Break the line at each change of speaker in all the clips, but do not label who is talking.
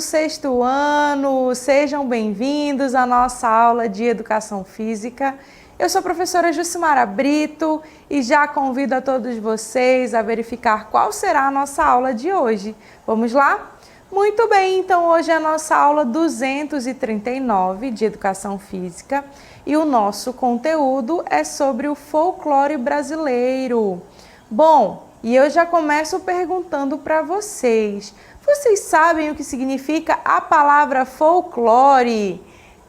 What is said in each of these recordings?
do sexto ano, sejam bem-vindos à nossa aula de Educação Física. Eu sou a professora Jucimara Brito e já convido a todos vocês a verificar qual será a nossa aula de hoje. Vamos lá? Muito bem, então hoje é a nossa aula 239 de Educação Física e o nosso conteúdo é sobre o folclore brasileiro. Bom, e eu já começo perguntando para vocês. Vocês sabem o que significa a palavra folclore?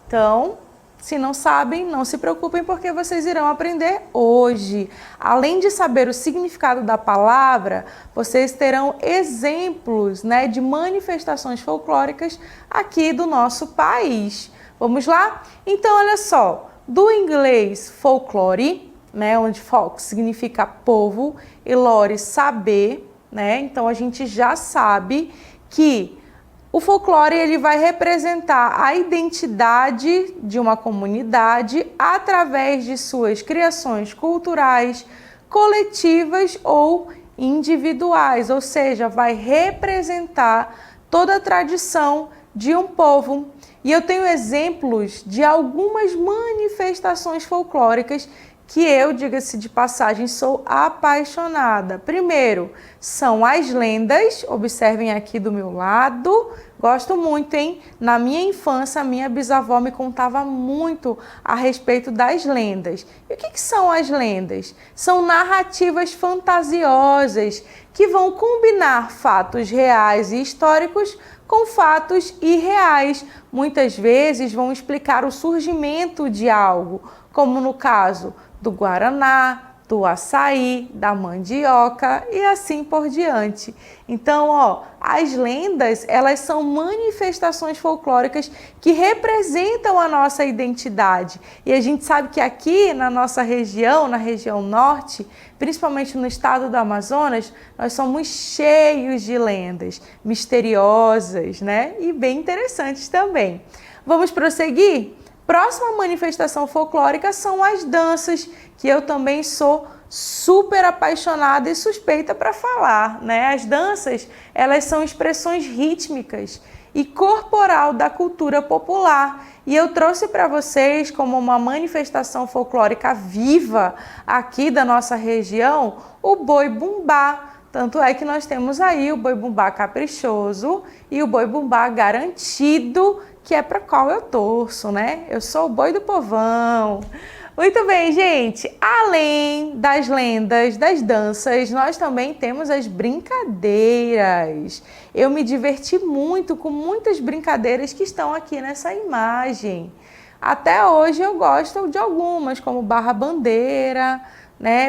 Então, se não sabem, não se preocupem porque vocês irão aprender hoje. Além de saber o significado da palavra, vocês terão exemplos, de manifestações folclóricas aqui do nosso país. Vamos lá? Então, olha só, do inglês folklore, onde folk significa povo e lore saber, então a gente já sabe que o folclore ele vai representar a identidade de uma comunidade através de suas criações culturais, coletivas ou individuais, ou seja, vai representar toda a tradição de um povo. E eu tenho exemplos de algumas manifestações folclóricas que eu, diga-se de passagem, sou apaixonada. Primeiro, são as lendas, observem aqui do meu lado, gosto muito, hein? Na minha infância, a minha bisavó me contava muito a respeito das lendas. E o que são as lendas? São narrativas fantasiosas que vão combinar fatos reais e históricos com fatos irreais. Muitas vezes vão explicar o surgimento de algo, como no caso do guaraná, do açaí, da mandioca e assim por diante. Então, as lendas, elas são manifestações folclóricas que representam a nossa identidade. E a gente sabe que aqui na nossa região, na região norte, principalmente no estado do Amazonas, nós somos cheios de lendas misteriosas, e bem interessantes também. Vamos prosseguir? Próxima manifestação folclórica são as danças, que eu também sou super apaixonada e suspeita para falar, As danças, elas são expressões rítmicas e corporal da cultura popular. E eu trouxe para vocês como uma manifestação folclórica viva aqui da nossa região, o boi-bumbá. Tanto é que nós temos aí o boi-bumbá caprichoso e o boi-bumbá garantido, que é para qual eu torço, Eu sou o boi do povão. Muito bem, gente. Além das lendas, das danças, nós também temos as brincadeiras. Eu me diverti muito com muitas brincadeiras que estão aqui nessa imagem. Até hoje eu gosto de algumas, como barra-bandeira,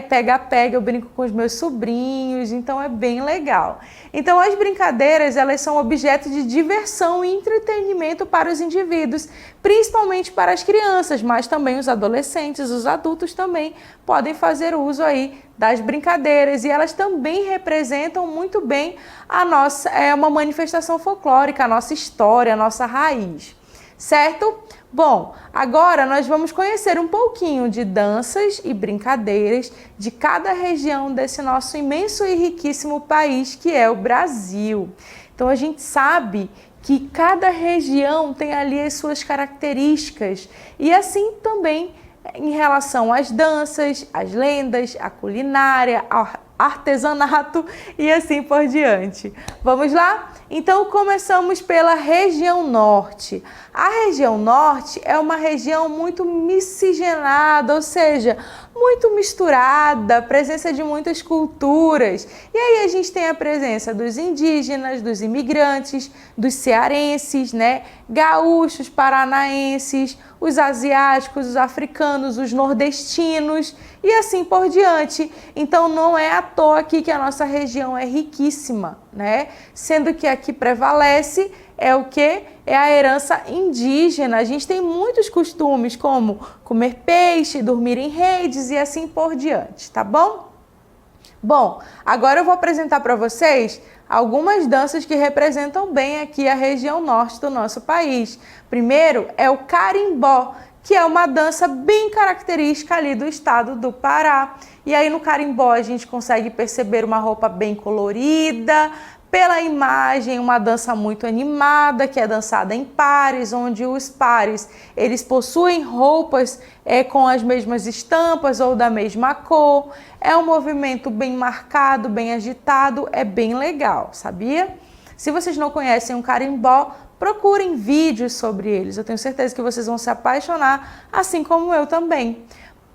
pega-pega, eu brinco com os meus sobrinhos, então é bem legal. Então as brincadeiras, elas são objeto de diversão e entretenimento para os indivíduos, principalmente para as crianças, mas também os adolescentes, os adultos também podem fazer uso aí das brincadeiras e elas também representam muito bem a nossa, uma manifestação folclórica, a nossa história, a nossa raiz, certo? Bom, agora nós vamos conhecer um pouquinho de danças e brincadeiras de cada região desse nosso imenso e riquíssimo país que é o Brasil. Então a gente sabe que cada região tem ali as suas características e assim também em relação às danças, às lendas, à culinária, ao artesanato e assim por diante. Vamos lá? Então começamos pela região norte. A região norte é uma região muito miscigenada, ou seja, muito misturada, presença de muitas culturas. E aí a gente tem a presença dos indígenas, dos imigrantes, dos cearenses, gaúchos, paranaenses, os asiáticos, os africanos, os nordestinos e assim por diante. Então não é à toa aqui que a nossa região é riquíssima, Sendo que aqui prevalece é o quê? É a herança indígena. A gente tem muitos costumes como comer peixe, dormir em redes e assim por diante, tá bom? Bom, agora eu vou apresentar para vocês algumas danças que representam bem aqui a região norte do nosso país. Primeiro é o carimbó, que é uma dança bem característica ali do estado do Pará. E aí no carimbó a gente consegue perceber uma roupa bem colorida, Pela imagem, uma dança muito animada, que é dançada em pares, onde os pares eles possuem roupas com as mesmas estampas ou da mesma cor. É um movimento bem marcado, bem agitado, é bem legal, sabia? Se vocês não conhecem o carimbó, procurem vídeos sobre eles. Eu tenho certeza que vocês vão se apaixonar, assim como eu também.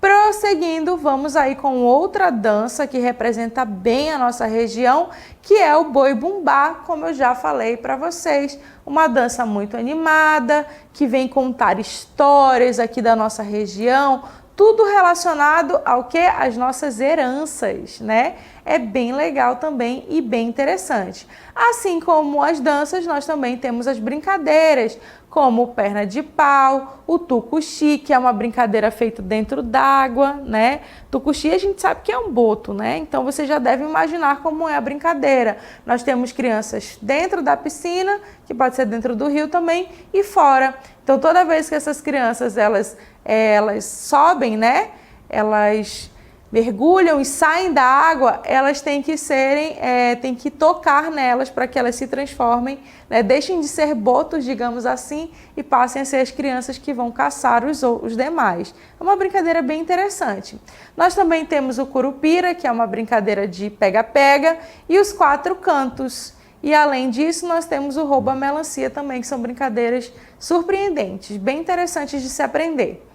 Prosseguindo, vamos aí com outra dança que representa bem a nossa região, que é o boi-bumbá, como eu já falei para vocês. Uma dança muito animada, que vem contar histórias aqui da nossa região, tudo relacionado ao que? As nossas heranças, né? É bem legal também e bem interessante. Assim como as danças, nós também temos as brincadeiras, como o perna de pau, o tucuxi, que é uma brincadeira feita dentro d'água, né? Tucuxi a gente sabe que é um boto, né? Então você já deve imaginar como é a brincadeira. Nós temos crianças dentro da piscina, que pode ser dentro do rio também, e fora. Então toda vez que essas crianças elas sobem, né? Elas mergulham e saem da água, elas têm que tocar nelas para que elas se transformem, né? Deixem de ser botos, digamos assim, e passem a ser as crianças que vão caçar os demais. É uma brincadeira bem interessante. Nós também temos o curupira, que é uma brincadeira de pega-pega, e os quatro cantos. E além disso, nós temos o rouba-melancia também, que são brincadeiras surpreendentes, bem interessantes de se aprender.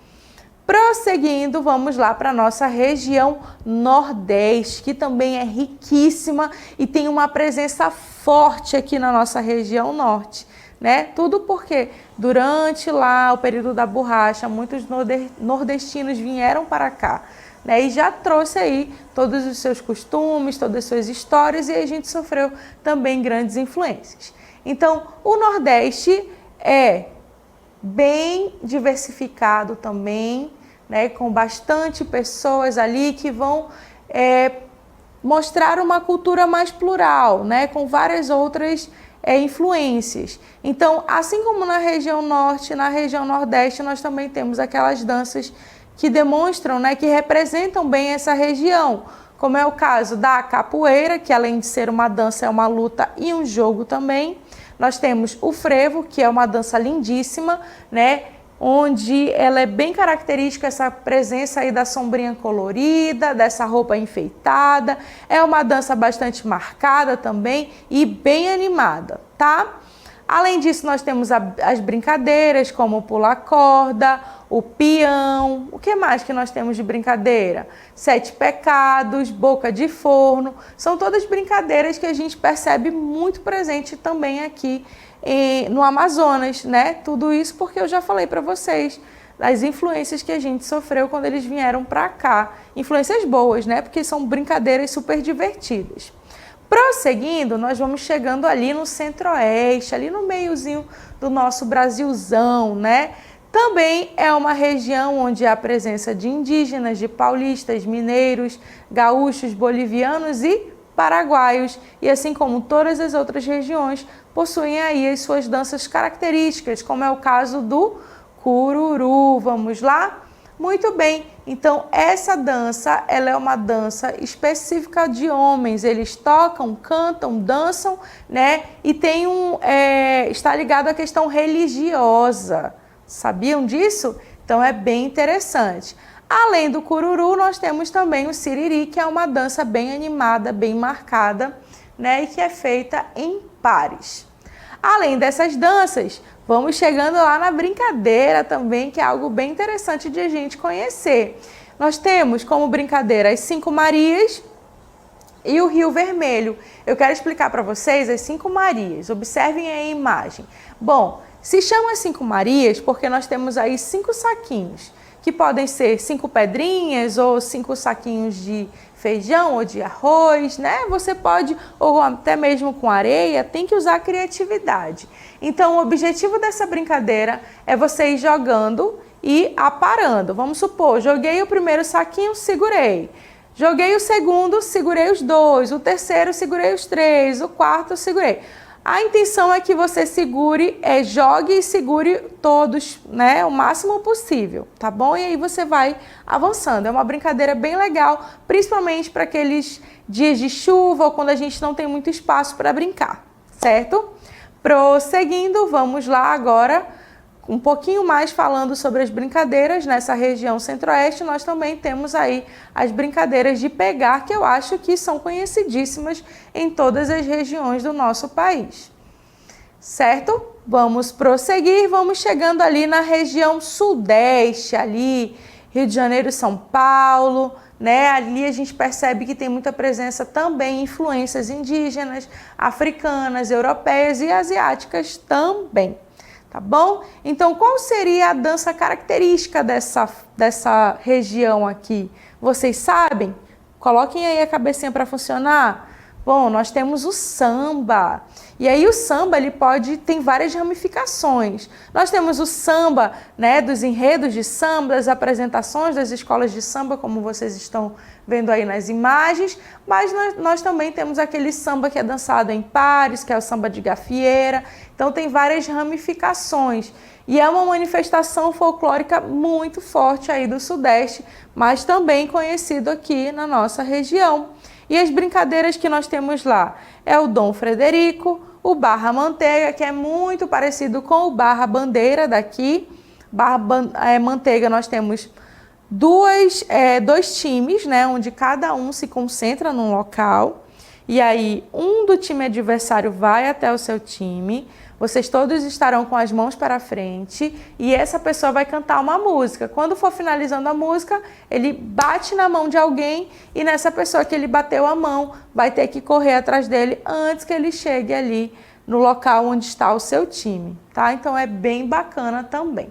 Prosseguindo, vamos lá para a nossa região Nordeste, que também é riquíssima e tem uma presença forte aqui na nossa região Norte, né? Tudo porque durante lá o período da borracha, muitos nordestinos vieram para cá, né? E já trouxe aí todos os seus costumes, todas as suas histórias, e a gente sofreu também grandes influências. Então, o Nordeste é bem diversificado também, né, com bastante pessoas ali que vão mostrar uma cultura mais plural, né, com várias outras influências. Então, assim como na região Norte, na região Nordeste, nós também temos aquelas danças que demonstram, né, que representam bem essa região, como é o caso da capoeira, que além de ser uma dança, é uma luta e um jogo também. Nós temos o frevo, que é uma dança lindíssima, né? Onde ela é bem característica, essa presença aí da sombrinha colorida, dessa roupa enfeitada. É uma dança bastante marcada também e bem animada, tá? Além disso, nós temos as brincadeiras, como o pular-corda, o peão. O que mais que nós temos de brincadeira? Sete pecados, boca de forno. São todas brincadeiras que a gente percebe muito presente também aqui no Amazonas, né? Tudo isso porque eu já falei para vocês das influências que a gente sofreu quando eles vieram para cá. Influências boas, né? Porque são brincadeiras super divertidas. Prosseguindo, nós vamos chegando ali no Centro-Oeste, ali no meiozinho do nosso Brasilzão, né? Também é uma região onde há a presença de indígenas, de paulistas, mineiros, gaúchos, bolivianos e paraguaios. E assim como todas as outras regiões, possuem aí as suas danças características, como é o caso do cururu. Vamos lá? Muito bem, então essa dança, ela é uma dança específica de homens, eles tocam, cantam, dançam, né? E tem está ligado à questão religiosa, sabiam disso? Então é bem interessante. Além do cururu, nós temos também o siriri, que é uma dança bem animada, bem marcada, né? E que é feita em pares. Além dessas danças, vamos chegando lá na brincadeira também, que é algo bem interessante de a gente conhecer. Nós temos como brincadeira as 5 Marias e o Rio Vermelho. Eu quero explicar para vocês as 5 Marias. Observem aí a imagem. Bom, se chama as 5 Marias porque nós temos aí 5 saquinhos, que podem ser 5 pedrinhas ou 5 saquinhos de feijão ou de arroz, né? Você pode, ou até mesmo com areia, tem que usar a criatividade. Então, o objetivo dessa brincadeira é você ir jogando e aparando. Vamos supor, joguei o primeiro saquinho, segurei. Joguei o segundo, segurei os 2. O terceiro, segurei os 3. O quarto, segurei. A intenção é que você segure, jogue e segure todos, né, o máximo possível, tá bom? E aí você vai avançando. É uma brincadeira bem legal, principalmente para aqueles dias de chuva ou quando a gente não tem muito espaço para brincar, certo? Prosseguindo, vamos lá agora um pouquinho mais falando sobre as brincadeiras. Nessa região centro-oeste, nós também temos aí as brincadeiras de pegar, que eu acho que são conhecidíssimas em todas as regiões do nosso país. Certo? Vamos prosseguir, vamos chegando ali na região sudeste, ali, Rio de Janeiro, São Paulo, né? Ali a gente percebe que tem muita presença também, influências indígenas, africanas, europeias e asiáticas também. Tá bom? Então, qual seria a dança característica dessa região aqui? Vocês sabem? Coloquem aí a cabecinha para funcionar. Bom, nós temos o samba. E aí o samba, tem várias ramificações. Nós temos o samba, né, dos enredos de samba, das apresentações das escolas de samba, como vocês estão vendo aí nas imagens, mas nós também temos aquele samba que é dançado em pares, que é o samba de gafieira. Então tem várias ramificações. E é uma manifestação folclórica muito forte aí do Sudeste, mas também conhecido aqui na nossa região. E as brincadeiras que nós temos lá é o Dom Frederico, o Barra Manteiga, que é muito parecido com o Barra Bandeira daqui. Barra Manteiga nós temos dois times, né, onde cada um se concentra num local. E aí um do time adversário vai até o seu time. Vocês todos estarão com as mãos para frente e essa pessoa vai cantar uma música. Quando for finalizando a música, ele bate na mão de alguém e nessa pessoa que ele bateu a mão vai ter que correr atrás dele antes que ele chegue ali no local onde está o seu time, tá? Então é bem bacana também.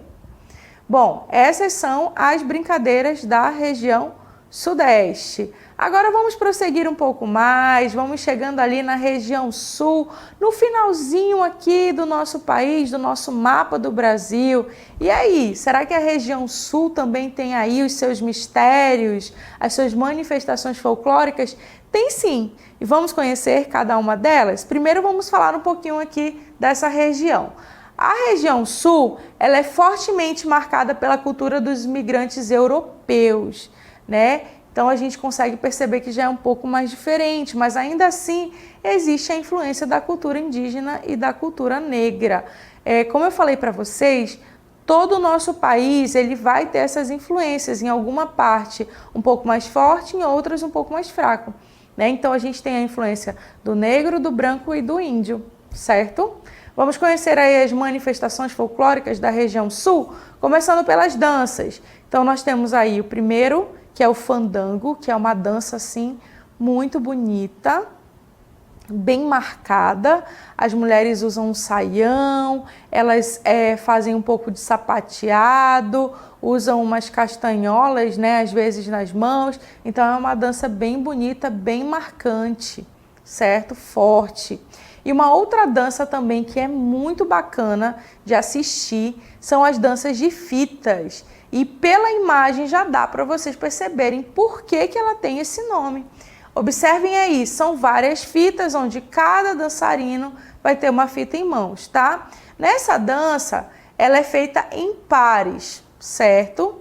Bom, essas são as brincadeiras da região Sudeste. Agora vamos prosseguir um pouco mais, vamos chegando ali na região Sul, no finalzinho aqui do nosso país, do nosso mapa do Brasil. E aí, será que a região Sul também tem aí os seus mistérios, as suas manifestações folclóricas? Tem sim, e vamos conhecer cada uma delas? Primeiro vamos falar um pouquinho aqui dessa região. A região Sul, ela é fortemente marcada pela cultura dos imigrantes europeus, né? Então a gente consegue perceber que já é um pouco mais diferente, mas ainda assim existe a influência da cultura indígena e da cultura negra. Como eu falei para vocês, todo o nosso país ele vai ter essas influências, em alguma parte um pouco mais forte, em outras um pouco mais fraco, né? Então a gente tem a influência do negro, do branco e do índio, certo? Vamos conhecer aí as manifestações folclóricas da região Sul, começando pelas danças. Então nós temos aí o primeiro, que é o fandango, que é uma dança assim muito bonita, bem marcada. As mulheres usam um saião, elas fazem um pouco de sapateado, usam umas castanholas, né, às vezes nas mãos. Então é uma dança bem bonita, bem marcante, certo? Forte. E uma outra dança também que é muito bacana de assistir são as danças de fitas. E pela imagem já dá para vocês perceberem por que ela tem esse nome. Observem aí, são várias fitas onde cada dançarino vai ter uma fita em mãos, tá? Nessa dança, ela é feita em pares, certo?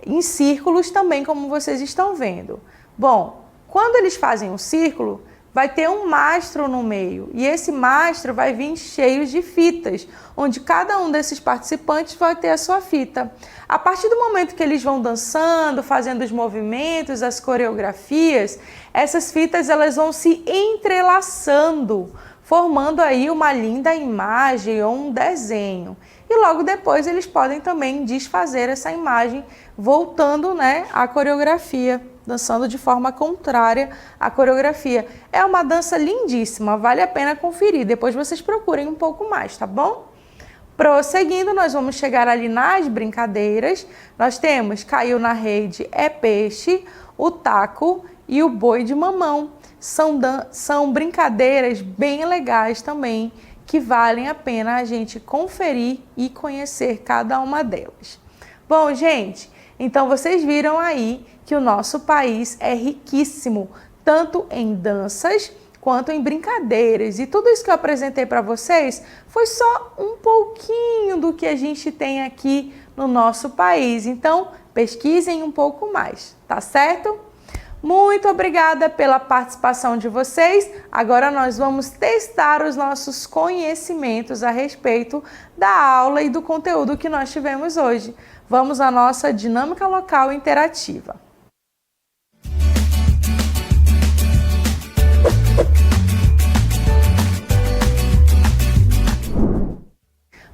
Em círculos também, como vocês estão vendo. Bom, quando eles fazem um círculo, vai ter um mastro no meio e esse mastro vai vir cheio de fitas, onde cada um desses participantes vai ter a sua fita. A partir do momento que eles vão dançando, fazendo os movimentos, as coreografias, essas fitas elas vão se entrelaçando, formando aí uma linda imagem ou um desenho. E logo depois eles podem também desfazer essa imagem, voltando, né, à coreografia, dançando de forma contrária à coreografia. É uma dança lindíssima, vale a pena conferir. Depois vocês procurem um pouco mais, tá bom? Prosseguindo, nós vamos chegar ali nas brincadeiras. Nós temos caiu na rede é peixe, o taco e o boi de mamão. São brincadeiras bem legais também, que valem a pena a gente conferir e conhecer cada uma delas. Bom, gente, então vocês viram aí que o nosso país é riquíssimo, tanto em danças quanto em brincadeiras. E tudo isso que eu apresentei para vocês foi só um pouquinho do que a gente tem aqui no nosso país. Então, pesquisem um pouco mais, tá certo? Muito obrigada pela participação de vocês. Agora nós vamos testar os nossos conhecimentos a respeito da aula e do conteúdo que nós tivemos hoje. Vamos à nossa dinâmica local interativa.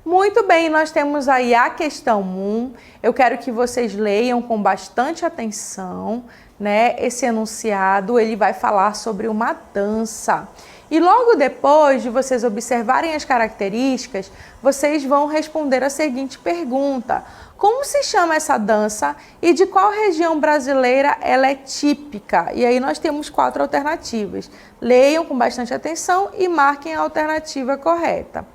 Muito bem, nós temos aí a questão 1. Eu quero que vocês leiam com bastante atenção, né? Esse enunciado, ele vai falar sobre uma dança. E logo depois de vocês observarem as características, vocês vão responder a seguinte pergunta: como se chama essa dança e de qual região brasileira ela é típica? E aí nós temos 4 alternativas. Leiam com bastante atenção e marquem a alternativa correta.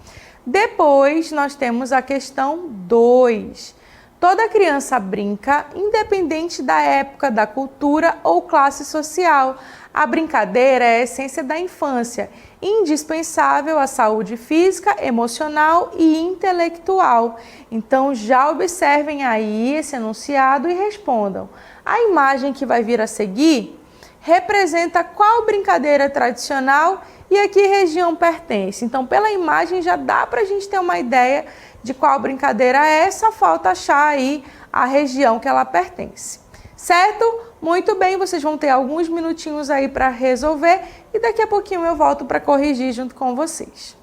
Depois, nós temos a questão 2. Toda criança brinca, independente da época, da cultura ou classe social. A brincadeira é a essência da infância, indispensável à saúde física, emocional e intelectual. Então, já observem aí esse enunciado e respondam. A imagem que vai vir a seguir representa qual brincadeira tradicional e a que região pertence. Então, pela imagem já dá para a gente ter uma ideia de qual brincadeira é, só falta achar aí a região que ela pertence. Certo? Muito bem, vocês vão ter alguns minutinhos aí para resolver e daqui a pouquinho eu volto para corrigir junto com vocês.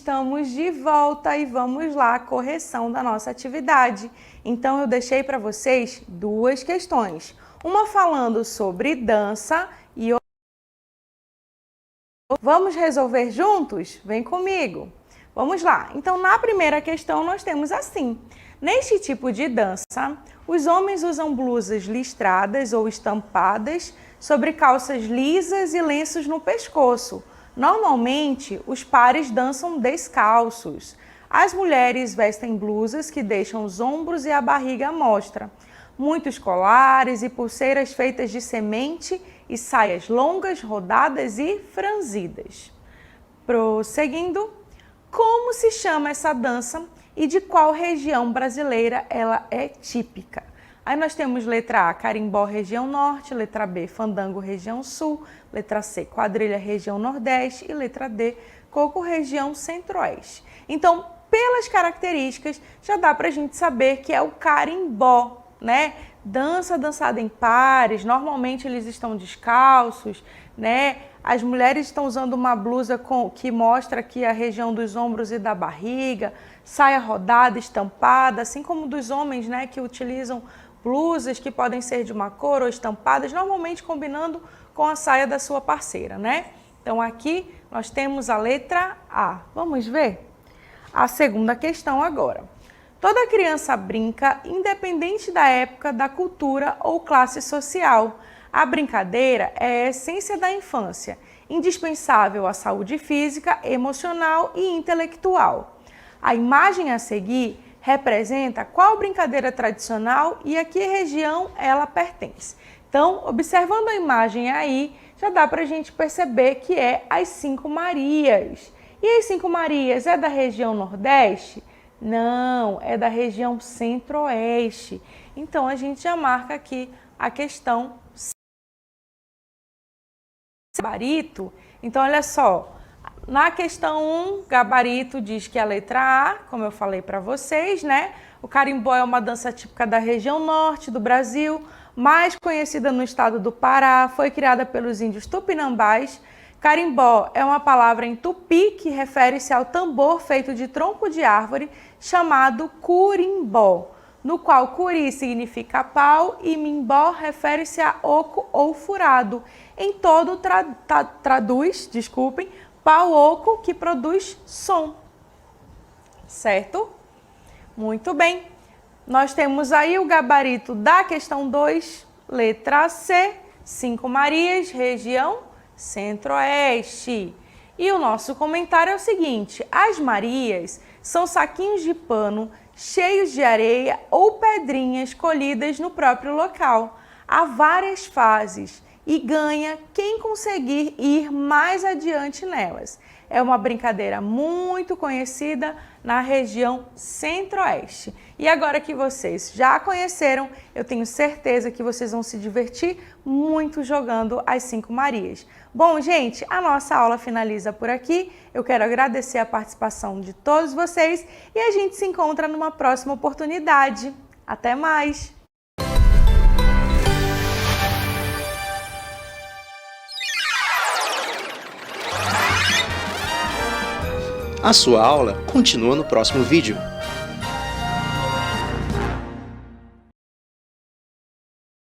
estamos de volta e vamos lá, correção da nossa atividade. Então eu deixei para vocês duas questões, uma falando sobre dança e outra. Vamos resolver juntos? Vem comigo. Vamos lá. Então na primeira questão nós temos assim: neste tipo de dança, os homens usam blusas listradas ou estampadas sobre calças lisas e lenços no pescoço. Normalmente, os pares dançam descalços. As mulheres vestem blusas que deixam os ombros e a barriga à mostra. Muitos colares e pulseiras feitas de semente e saias longas, rodadas e franzidas. Prosseguindo, como se chama essa dança e de qual região brasileira ela é típica? Aí nós temos letra A, carimbó, região norte, letra B, fandango, região sul, letra C, quadrilha, região nordeste e letra D, coco, região centro-oeste. Então, pelas características, já dá pra gente saber que é o carimbó, né? Dança dançada em pares, normalmente eles estão descalços, né? As mulheres estão usando uma blusa que mostra aqui a região dos ombros e da barriga, saia rodada, estampada, assim como dos homens, né, que utilizam blusas que podem ser de uma cor ou estampadas, normalmente combinando com a saia da sua parceira, né? Então aqui nós temos a letra A. Vamos ver a segunda questão agora. Toda criança brinca, independente da época, da cultura ou classe social. A brincadeira é a essência da infância, indispensável à saúde física, emocional e intelectual. A imagem a seguir representa qual brincadeira tradicional e a que região ela pertence. Então, observando a imagem aí, já dá para a gente perceber que é as 5 Marias. E as 5 Marias é da região Nordeste? Não, é da região Centro-Oeste. Então, a gente já marca aqui a questão gabarito. Então, olha só. Na questão 1, gabarito diz que a letra A, como eu falei para vocês, né? O carimbó é uma dança típica da região norte do Brasil, mais conhecida no estado do Pará, foi criada pelos índios tupinambás. Carimbó é uma palavra em tupi que refere-se ao tambor feito de tronco de árvore chamado curimbó, no qual curi significa pau e mimbó refere-se a oco ou furado. Em todo traduz, pau oco que produz som, certo? Muito bem. Nós temos aí o gabarito da questão 2, letra C, 5 Marias, região Centro-Oeste. E o nosso comentário é o seguinte: as Marias são saquinhos de pano cheios de areia ou pedrinhas colhidas no próprio local. Há várias fases e ganha quem conseguir ir mais adiante nelas. É uma brincadeira muito conhecida na região Centro-Oeste. E agora que vocês já conheceram, eu tenho certeza que vocês vão se divertir muito jogando as 5 Marias. Bom, gente, a nossa aula finaliza por aqui. Eu quero agradecer a participação de todos vocês e a gente se encontra numa próxima oportunidade. Até mais!
A sua aula continua no próximo vídeo.